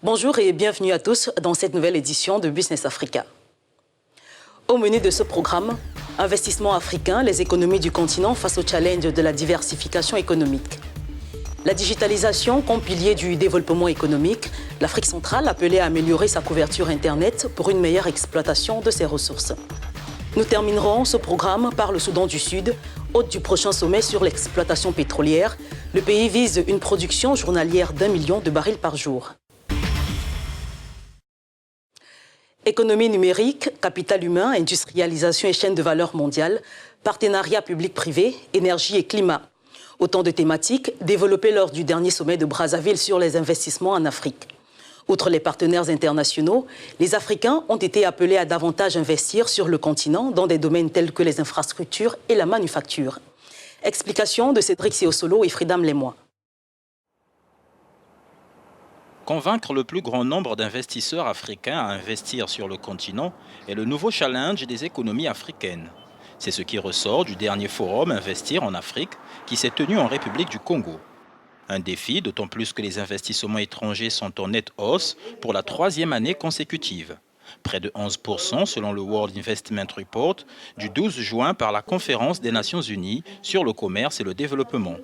Bonjour et bienvenue à tous dans cette nouvelle édition de Business Africa. Au menu de ce programme, investissement africain, les économies du continent face au challenge de la diversification économique. La digitalisation comme pilier du développement économique, l'Afrique centrale appelée à améliorer sa couverture Internet pour une meilleure exploitation de ses ressources. Nous terminerons ce programme par le Soudan du Sud, hôte du prochain sommet sur l'exploitation pétrolière. Le pays vise une production journalière d'1 million de barils par jour. Économie numérique, capital humain, industrialisation et chaîne de valeur mondiale, partenariat public-privé, énergie et climat. Autant de thématiques développées lors du dernier sommet de Brazzaville sur les investissements en Afrique. Outre les partenaires internationaux, les Africains ont été appelés à davantage investir sur le continent dans des domaines tels que les infrastructures et la manufacture. Explication de Cédric Siosolo et Frida Mlemois. Convaincre le plus grand nombre d'investisseurs africains à investir sur le continent est le nouveau challenge des économies africaines. C'est ce qui ressort du dernier forum Investir en Afrique qui s'est tenu en République du Congo. Un défi d'autant plus que les investissements étrangers sont en nette hausse pour la 3e année consécutive. Près de 11% selon le World Investment Report du 12 juin par la Conférence des Nations Unies sur le commerce et le développement.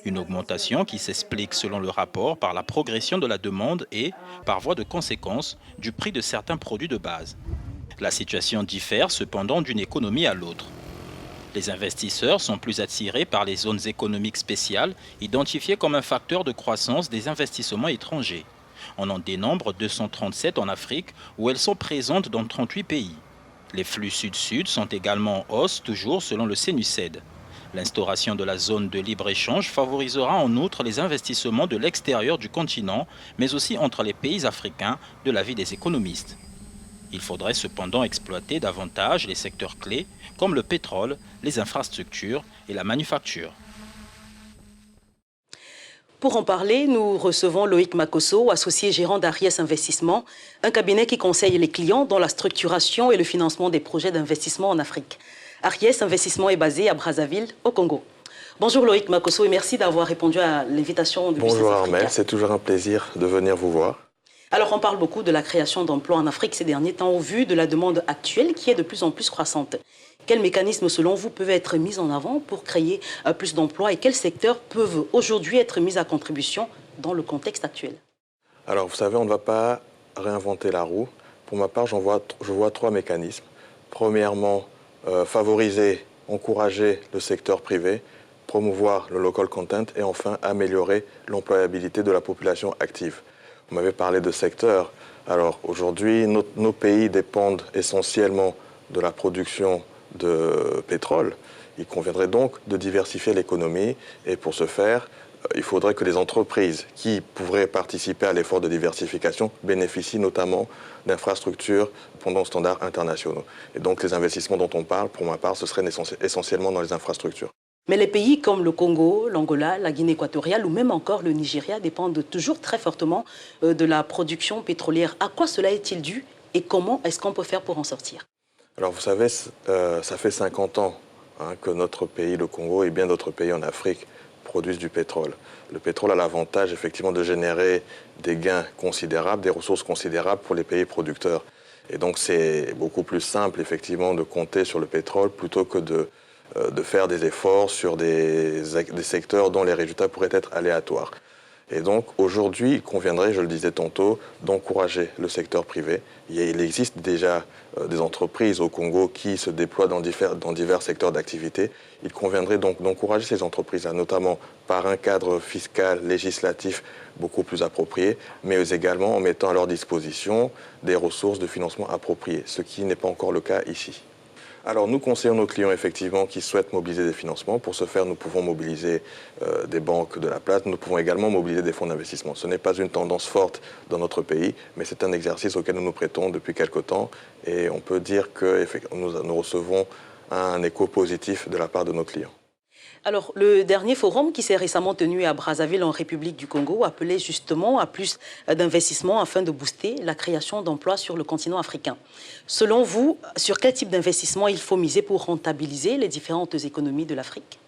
Une augmentation qui s'explique selon le rapport par la progression de la demande et, par voie de conséquence, du prix de certains produits de base. La situation diffère cependant d'une économie à l'autre. Les investisseurs sont plus attirés par les zones économiques spéciales, identifiées comme un facteur de croissance des investissements étrangers. On en dénombre 237 en Afrique, où elles sont présentes dans 38 pays. Les flux sud-sud sont également en hausse, toujours selon le Sénuced. L'instauration de la zone de libre-échange favorisera en outre les investissements de l'extérieur du continent, mais aussi entre les pays africains, de l'avis des économistes. Il faudrait cependant exploiter davantage les secteurs clés, comme le pétrole, les infrastructures et la manufacture. Pour en parler, nous recevons Loïc Makosso, associé gérant d'Aries Investissement, un cabinet qui conseille les clients dans la structuration et le financement des projets d'investissement en Afrique. Aries Investissement est basé à Brazzaville, au Congo. Bonjour Loïc Makosso et merci d'avoir répondu à l'invitation de Business Africa. Bonjour Armel, c'est toujours un plaisir de venir vous voir. Alors on parle beaucoup de la création d'emplois en Afrique ces derniers temps au vu de la demande actuelle qui est de plus en plus croissante. Quels mécanismes selon vous peuvent être mis en avant pour créer plus d'emplois et quels secteurs peuvent aujourd'hui être mis à contribution dans le contexte actuel? Alors vous savez, on ne va pas réinventer la roue. Pour ma part, je vois 3 mécanismes. Premièrement, favoriser, encourager le secteur privé, promouvoir le local content et enfin améliorer l'employabilité de la population active. Vous m'avez parlé de secteur. Alors aujourd'hui, nos pays dépendent essentiellement de la production de pétrole. Il conviendrait donc de diversifier l'économie et pour ce faire, il faudrait que les entreprises qui pourraient participer à l'effort de diversification bénéficient notamment d'infrastructures répondant aux standards internationaux. Et donc les investissements dont on parle, pour ma part, ce serait essentiellement dans les infrastructures. Mais les pays comme le Congo, l'Angola, la Guinée équatoriale ou même encore le Nigeria dépendent toujours très fortement de la production pétrolière. À quoi cela est-il dû et comment est-ce qu'on peut faire pour en sortir? Alors vous savez, ça fait 50 ans que notre pays, le Congo et bien d'autres pays en Afrique produisent du pétrole. Le pétrole a l'avantage effectivement de générer des gains considérables, des ressources considérables pour les pays producteurs. Et donc c'est beaucoup plus simple effectivement de compter sur le pétrole plutôt que de faire des efforts sur des secteurs dont les résultats pourraient être aléatoires. Et donc aujourd'hui, il conviendrait, je le disais tantôt, d'encourager le secteur privé. Il existe déjà des entreprises au Congo qui se déploient dans divers secteurs d'activité. Il conviendrait donc d'encourager ces entreprises-là, notamment par un cadre fiscal, législatif beaucoup plus approprié, mais également en mettant à leur disposition des ressources de financement appropriées, ce qui n'est pas encore le cas ici. Alors nous conseillons nos clients effectivement qui souhaitent mobiliser des financements. Pour ce faire, nous pouvons mobiliser des banques de la place, nous pouvons également mobiliser des fonds d'investissement. Ce n'est pas une tendance forte dans notre pays, mais c'est un exercice auquel nous nous prêtons depuis quelque temps et on peut dire que nous recevons un écho positif de la part de nos clients. Alors, le dernier forum qui s'est récemment tenu à Brazzaville en République du Congo appelait justement à plus d'investissements afin de booster la création d'emplois sur le continent africain. Selon vous, sur quel type d'investissement il faut miser pour rentabiliser les différentes économies de l'Afrique?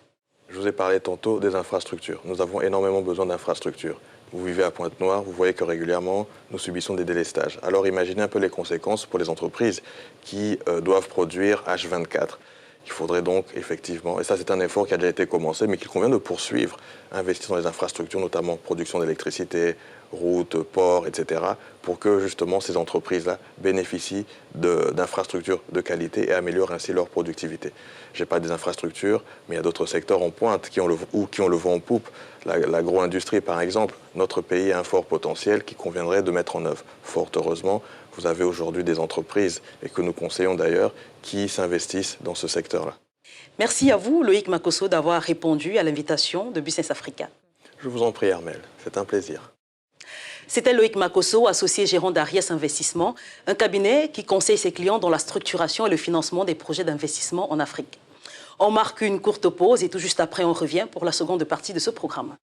vous ai parlé tantôt des infrastructures. Nous avons énormément besoin d'infrastructures. Vous vivez à Pointe-Noire, vous voyez que régulièrement, nous subissons des délestages. Alors imaginez un peu les conséquences pour les entreprises qui doivent produire H24. Il faudrait donc effectivement, et ça c'est un effort qui a déjà été commencé, mais qu'il convient de poursuivre, investir dans les infrastructures, notamment production d'électricité, routes, ports, etc., pour que justement ces entreprises-là bénéficient d'infrastructures de qualité et améliorent ainsi leur productivité. Je n'ai pas des infrastructures, mais il y a d'autres secteurs en pointe qui ont le vent en poupe. L'agro-industrie, par exemple, notre pays a un fort potentiel qui conviendrait de mettre en œuvre. Fort heureusement, vous avez aujourd'hui des entreprises, et que nous conseillons d'ailleurs, qui s'investissent dans ce secteur-là. Merci à vous, Loïc Makosso, d'avoir répondu à l'invitation de Business Africa. Je vous en prie, Armelle. C'est un plaisir. C'était Loïc Makosso, associé gérant d'Ariès Investissement, un cabinet qui conseille ses clients dans la structuration et le financement des projets d'investissement en Afrique. On marque une courte pause et tout juste après, on revient pour la seconde partie de ce programme.